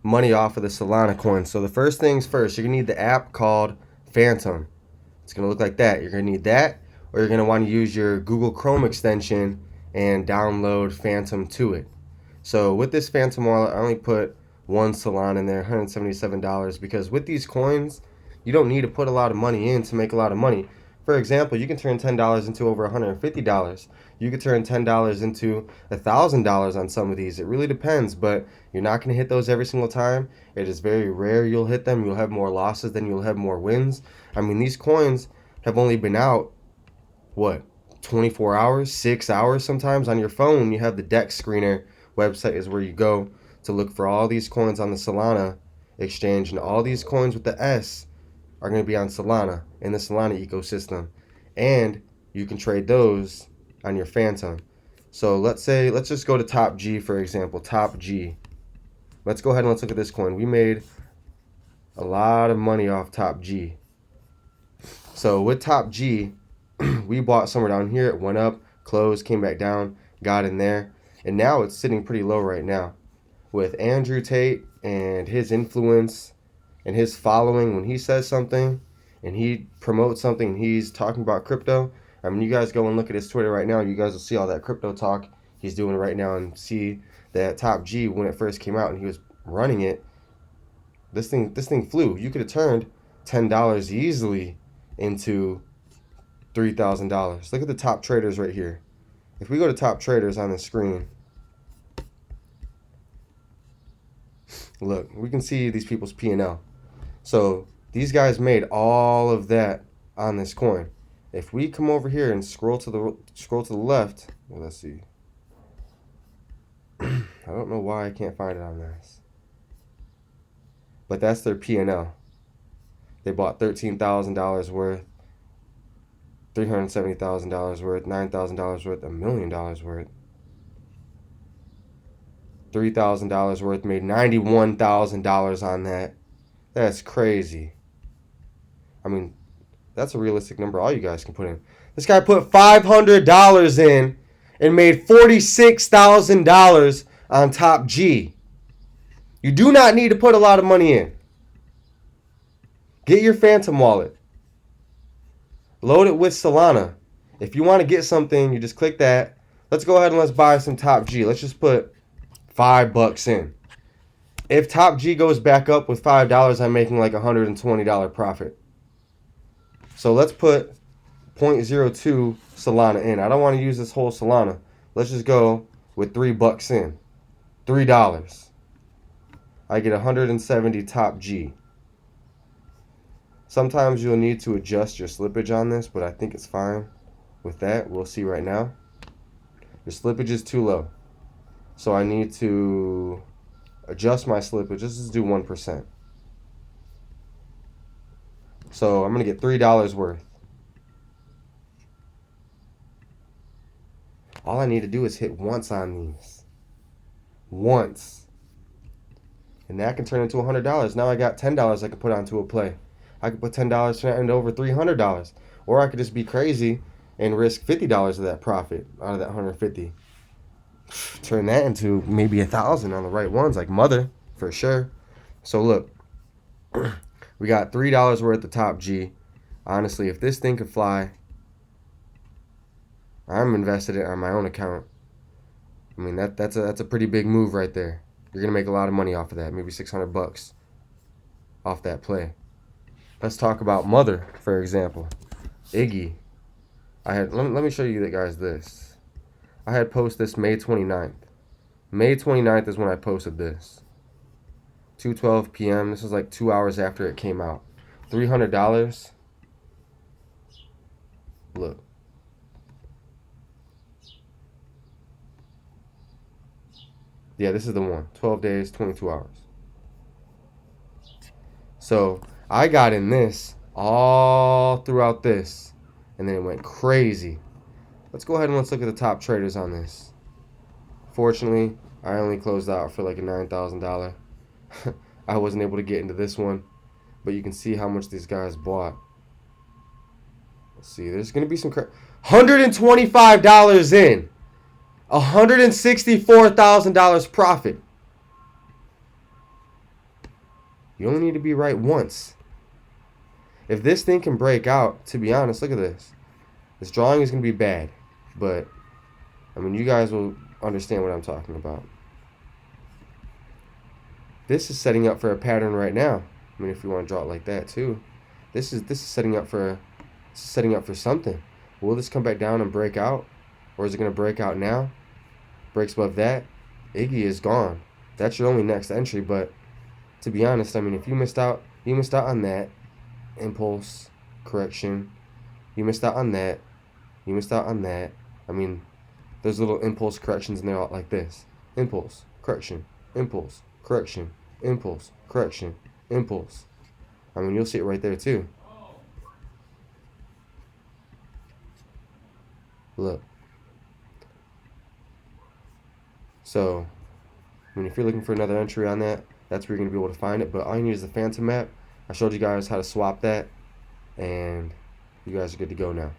money off of the Solana coin. So the first things first, you're going to need the app called Phantom. It's going to look like that. You're going to need that, or you're going to want to use your Google Chrome extension and download Phantom to it. So with this Phantom wallet, I only put one Solana in there, $177, because with these coins, you don't need to put a lot of money in to make a lot of money. For example, you can turn $10 into over $150. You could turn $10 into $1,000 on some of these. It really depends, but you're not going to hit those every single time. It is very rare you'll hit them. You'll have more losses than you'll have more wins. I mean, these coins have only been out, what, 24 hours, 6 hours sometimes. On your phone, you have the DEX screener website is where you go to look for all these coins on the Solana exchange, and all these coins with the S are going to be on Solana in the Solana ecosystem, and you can trade those on your Phantom. So let's just go to Top G, for example. Top G. Let's go ahead and let's look at this coin. We made a lot of money off Top G. So with Top G, we bought somewhere down here. It went up, closed, came back down, got in there, and now it's sitting pretty low right now. With Andrew Tate and his influence and his following, when he says something and he promotes something and he's talking about crypto, I mean, you guys go and look at his Twitter right now, you guys will see all that crypto talk he's doing right now, and see that Top G, when it first came out and he was running it, this thing flew. You could have turned $10 easily into $3,000. Look at the top traders right here. If we go to top traders on the screen, look, we can see these people's P&L. So these guys made all of that on this coin. If we come over here and scroll to the left, well, let's see. I don't know why I can't find it on this, but that's their P&L. They bought $13,000 worth, $370,000 worth, $9,000 worth, $1 million worth, $3,000 worth, made $91,000 on that. That's crazy. I mean, that's a realistic number all you guys can put in. This guy put $500 in and made $46,000 on Top G. You do not need to put a lot of money in. Get your Phantom wallet. Load it with Solana. If you want to get something, you just click that. Let's go ahead and let's buy some Top G. Let's just put $5 in. If Top G goes back up with $5, I'm making like $120 profit. So let's put 0.02 Solana in. I don't want to use this whole Solana. Let's just go with $3 in. $3. I get 170 Top G. Sometimes you'll need to adjust your slippage on this, but I think it's fine with that. We'll see right now. Your slippage is too low. So I need to adjust my slippage. Let's just do 1%. So I'm going to get $3 worth. All I need to do is hit once on these. Once. And that can turn into $100. Now I got $10 I can put onto a play. I could put $10 turn into over $300. Or I could just be crazy and risk $50 of that profit out of that $150. Turn that into maybe $1,000 on the right ones, like Mother, for sure. So look, we got $3 worth of Top G. Honestly, if this thing could fly, I'm invested in it on my own account. I mean, that's a pretty big move right there. You're gonna make a lot of money off of that, maybe $600 off that play. Let's talk about Mother, for example. Iggy. Let me show you guys this. I had posted this May 29th. May 29th is when I posted this. 2:12 p.m. This was like 2 hours after it came out. $300. Look. Yeah, this is the one. 12 days, 22 hours. So I got in this all throughout this, and then it went crazy. Let's go ahead and let's look at the top traders on this. Fortunately, I only closed out for like a $9,000. I wasn't able to get into this one, but you can see how much these guys bought. Let's see, there's going to be some $125 in. $164,000 profit. You only need to be right once. If this thing can break out, to be honest, look at this. This drawing is going to be bad, but I mean, you guys will understand what I'm talking about. This is setting up for a pattern right now. I mean, if you want to draw it like that too, this is setting up for something. Will this come back down and break out, or is it going to break out now? Breaks above that, Iggy is gone. That's your only next entry. But to be honest, I mean, if you missed out on that impulse correction. You missed out on that. You missed out on that. I mean, there's little impulse corrections in there like this. Impulse, correction, impulse, correction, impulse, correction, impulse. I mean, you'll see it right there too. Look. So, I mean, if you're looking for another entry on that, that's where you're going to be able to find it. But all you need is the phantom map. I showed you guys how to swap that, and you guys are good to go now.